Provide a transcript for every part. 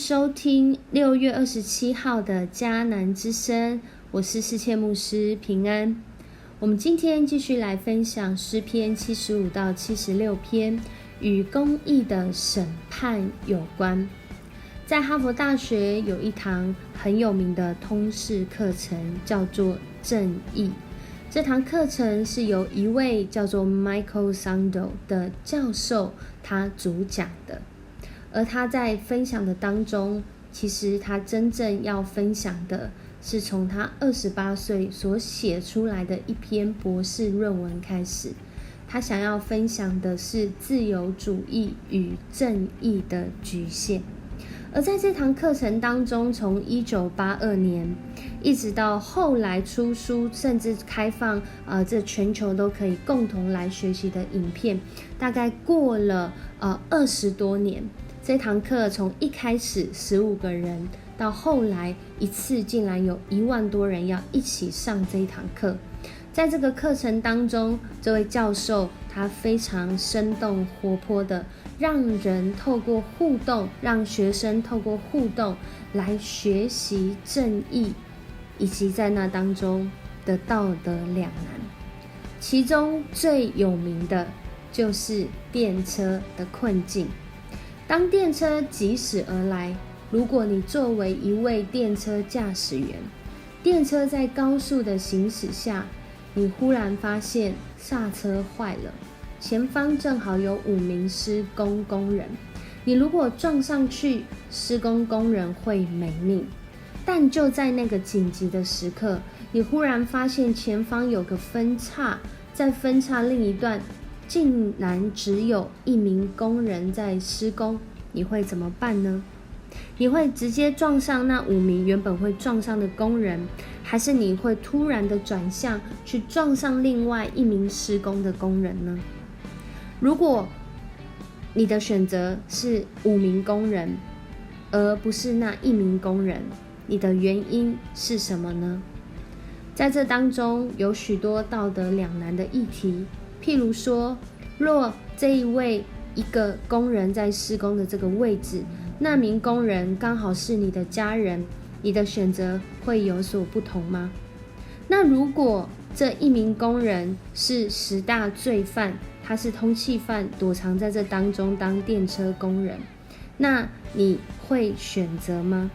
收听6月27号的迦南之声，我是世界牧师平安。我们今天继续来分享诗篇75到76篇，与公义的审判有关。在哈佛大学有一堂很有名的通识课程，叫做正义。这堂课程是由一位叫做 Michael Sandel 的教授他主讲的。而他在分享的当中，其实他真正要分享的是从他28岁所写出来的一篇博士论文开始。他想要分享的是自由主义与正义的局限。而在这堂课程当中，从1982年一直到后来出书，甚至开放这全球都可以共同来学习的影片，大概过了20多年。这堂课从一开始15个人，到后来一次竟然有1万多人要一起上这一堂课。在这个课程当中，这位教授他非常生动活泼的，让人透过互动，让学生透过互动来学习正义，以及在那当中的道德两难。其中最有名的就是电车的困境。当电车疾驶而来，如果你作为一位电车驾驶员，电车在高速的行驶下，你忽然发现刹车坏了，前方正好有5名施工工人，你如果撞上去，施工工人会没命。但就在那个紧急的时刻，你忽然发现前方有个分岔，在分岔另一段竟然只有1名工人在施工，你会怎么办呢？你会直接撞上那5名原本会撞上的工人，还是你会突然的转向去撞上另外1名施工的工人呢？如果你的选择是5名工人，而不是那1名工人，你的原因是什么呢？在这当中有许多道德两难的议题。譬如说，若这一个工人在施工的这个位置，那名工人刚好是你的家人，你的选择会有所不同吗？那如果这1名工人是10大罪犯，他是通缉犯，躲藏在这当中当电车工人，那你会选择吗？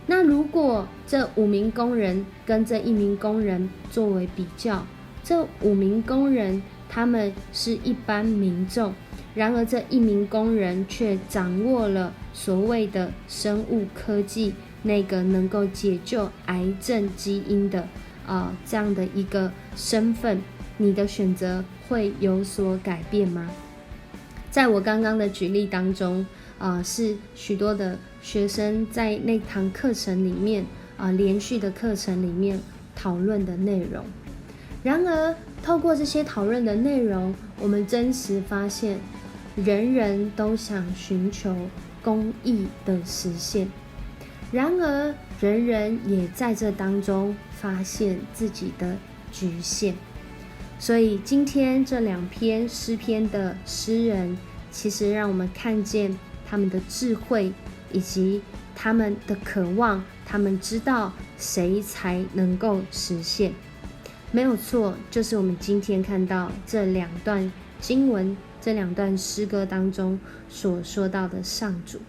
那如果这5名工人跟这1名工人作为比较，这5名工人他们是一般民众，然而这1名工人却掌握了所谓的生物科技，那个能够解救癌症基因的这样的一个身份，你的选择会有所改变吗？在我刚刚的举例当中是许多的学生在那堂课程里面连续的课程里面讨论的内容。然而透过这些讨论的内容，我们真实发现，人人都想寻求公义的实现，然而人人也在这当中发现自己的局限。所以今天这2篇诗篇的诗人，其实让我们看见他们的智慧，以及他们的渴望，他们知道谁才能够实现。没有错，就是我们今天看到这2段经文，这2段诗歌当中所说到的上主。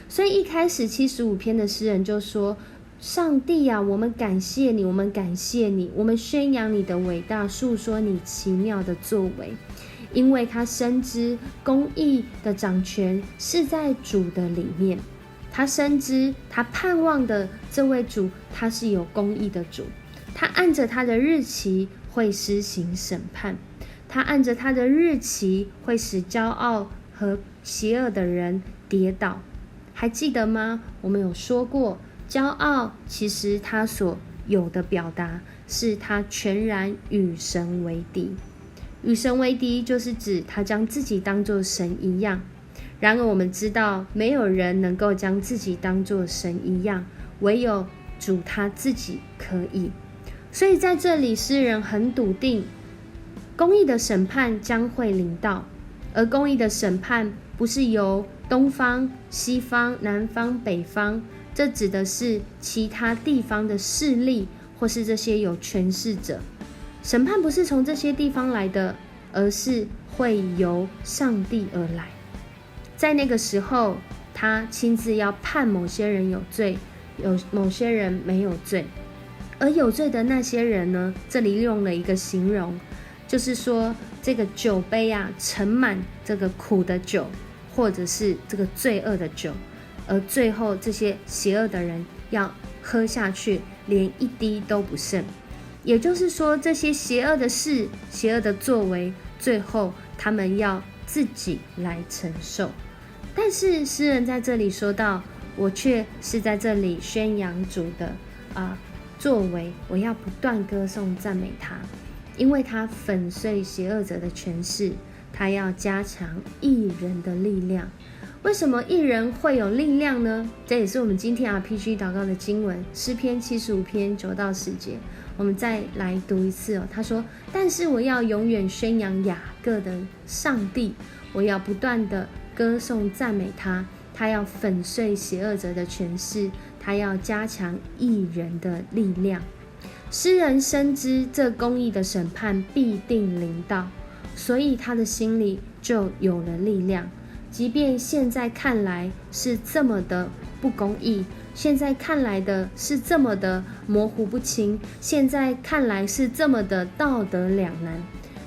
所以一开始75篇的诗人就说，上帝啊，我们感谢你，我们感谢你，我们宣扬你的伟大，述说你奇妙的作为。因为他深知公义的掌权是在主的里面，他深知他盼望的这位主，他是有公义的主，他按着他的日期会施行审判，他按着他的日期会使骄傲和邪恶的人跌倒。还记得吗？我们有说过，骄傲其实他所有的表达是他全然与神为敌。与神为敌就是指他将自己当作神一样。然而我们知道，没有人能够将自己当作神一样，唯有主他自己可以。所以在这里诗人很笃定，公义的审判将会临到，而公义的审判不是由东方、西方、南方、北方，这指的是其他地方的势力，或是这些有权势者。审判不是从这些地方来的，而是会由上帝而来。在那个时候，他亲自要判某些人有罪，有某些人没有罪。而有罪的那些人呢，这里用了一个形容，就是说这个酒杯啊，盛满这个苦的酒，或者是这个罪恶的酒，而最后这些邪恶的人要喝下去，连一滴都不剩。也就是说，这些邪恶的事、邪恶的作为，最后他们要自己来承受。但是诗人在这里说到，我却是在这里宣扬主的作为，我要不断歌颂赞美他，因为他粉碎邪恶者的权势，他要加强义人的力量。为什么义人会有力量呢？这也是我们今天 RPG 祷告的经文，诗篇75篇9到10节。我们再来读一次他说，但是我要永远宣扬雅各的上帝，我要不断的歌颂赞美他，他要粉碎邪恶者的权势，他要加强义人的力量。诗人深知这公义的审判必定临到，所以他的心里就有了力量。即便现在看来是这么的不公义，现在看来的是这么的模糊不清，现在看来是这么的道德两难，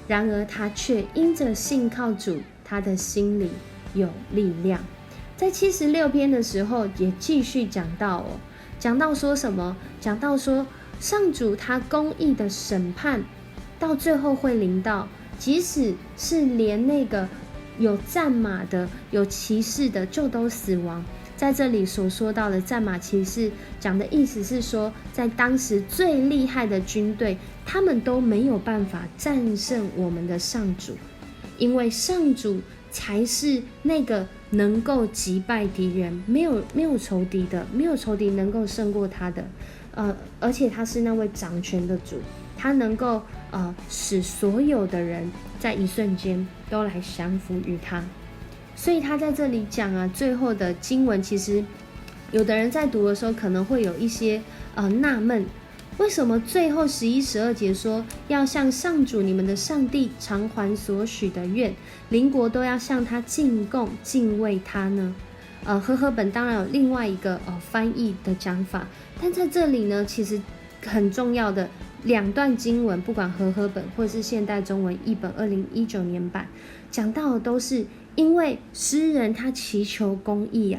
然而他却因着信靠主，他的心里有力量。在76篇的时候也继续讲到讲到说什么？讲到说上主他公义的审判到最后会临到，即使是连那个有战马的、有骑士的就都死亡。在这里所说到的战马骑士，讲的意思是说，在当时最厉害的军队，他们都没有办法战胜我们的上主，因为上主才是那个能够击败敌人，没有仇敌的，没有仇敌能够胜过他的，而且他是那位掌权的主，他能够使所有的人在一瞬间都来降服于他。所以他在这里讲最后的经文，其实有的人在读的时候可能会有一些纳闷，为什么最后11、12节说要向上主你们的上帝偿还所许的愿，邻国都要向他进贡敬畏他呢？和合本当然有另外一个翻译的讲法，但在这里呢，其实很重要的两段经文，不管和合本或是现代中文译本2019年版，讲到的都是因为诗人他祈求公义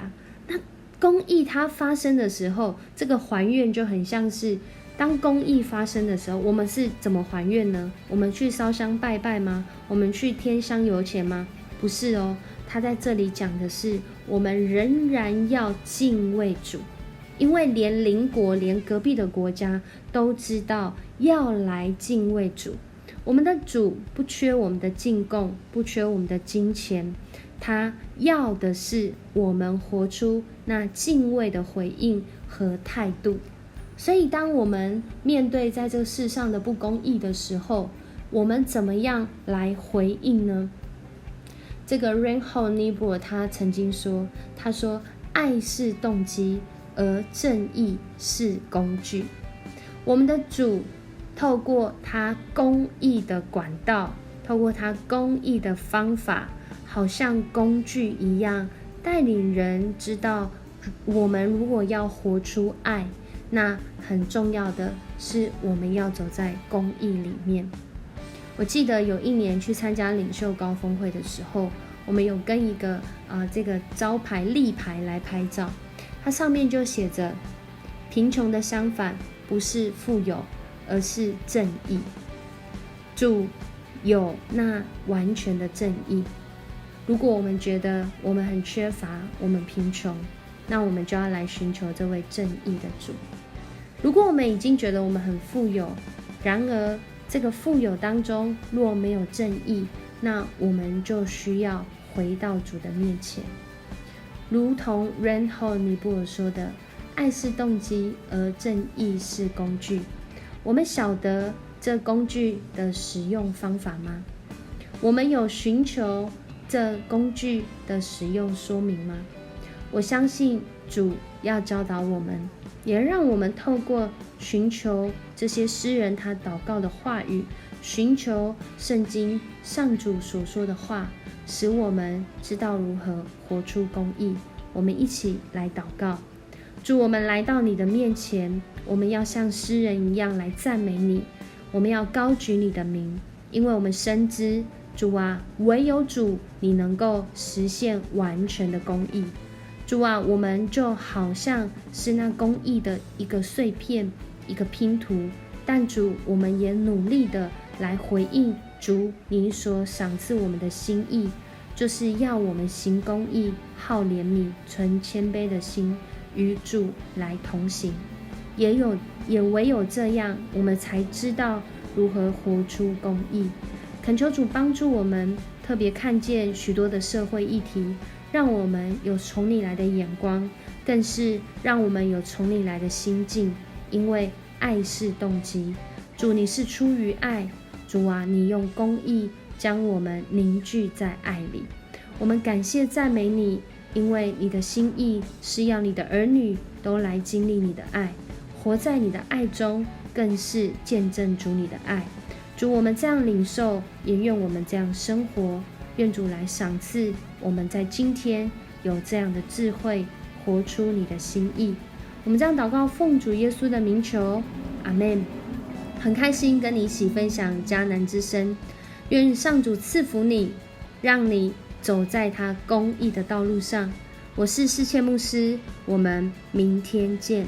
那公义它发生的时候，这个还愿就很像是当公义发生的时候，我们是怎么还愿呢？我们去烧香拜拜吗？我们去添香油钱吗？不是他在这里讲的是我们仍然要敬畏主，因为连邻国连隔壁的国家都知道要来敬畏主。我们的主不缺我们的进贡，不缺我们的金钱，他要的是我们活出那敬畏的回应和态度。所以当我们面对在这个世上的不公义的时候，我们怎么样来回应呢？这个 Reinhold Niebuhr 他曾经说，他说爱是动机，而正义是工具。我们的主透过他公义的管道，透过他公义的方法，好像工具一样，带领人知道我们如果要活出爱，那很重要的是我们要走在公义里面。我记得有一年去参加领袖高峰会的时候，我们有跟一个这个招牌立牌来拍照，它上面就写着贫穷的相反不是富有，而是正义。主有那完全的正义。如果我们觉得我们很缺乏，我们贫穷，那我们就要来寻求这位正义的主。如果我们已经觉得我们很富有，然而这个富有当中若没有正义，那我们就需要回到主的面前。如同 Reinhold Niebuhr 说的，爱是动机，而正义是工具。我们晓得这工具的使用方法吗？我们有寻求这工具的使用说明吗？我相信主要教导我们，也让我们透过寻求这些诗人他祷告的话语，寻求圣经上主所说的话，使我们知道如何活出公义。我们一起来祷告。主，我们来到你的面前，我们要像诗人一样来赞美你，我们要高举你的名，因为我们深知主啊，唯有主你能够实现完全的公义。主啊，我们就好像是那公义的一个碎片，一个拼图，但主，我们也努力的来回应主你所赏赐我们的心意，就是要我们行公义，好怜悯，存谦卑的心，与主来同行。也唯有这样，我们才知道如何活出公义。恳求主帮助我们，特别看见许多的社会议题，让我们有从你来的眼光，更是让我们有从你来的心境，因为爱是动机。主，你是出于爱，主啊，你用公义将我们凝聚在爱里。我们感谢赞美你，因为你的心意是要你的儿女都来经历你的爱，活在你的爱中，更是见证主你的爱。主，我们这样领受，也愿我们这样生活，愿主来赏赐我们在今天有这样的智慧，活出你的心意。我们这样祷告，奉主耶稣的名求，阿们。很开心跟你一起分享迦南之声，愿上主赐福你，让你走在他公义的道路上。我是世界牧师，我们明天见。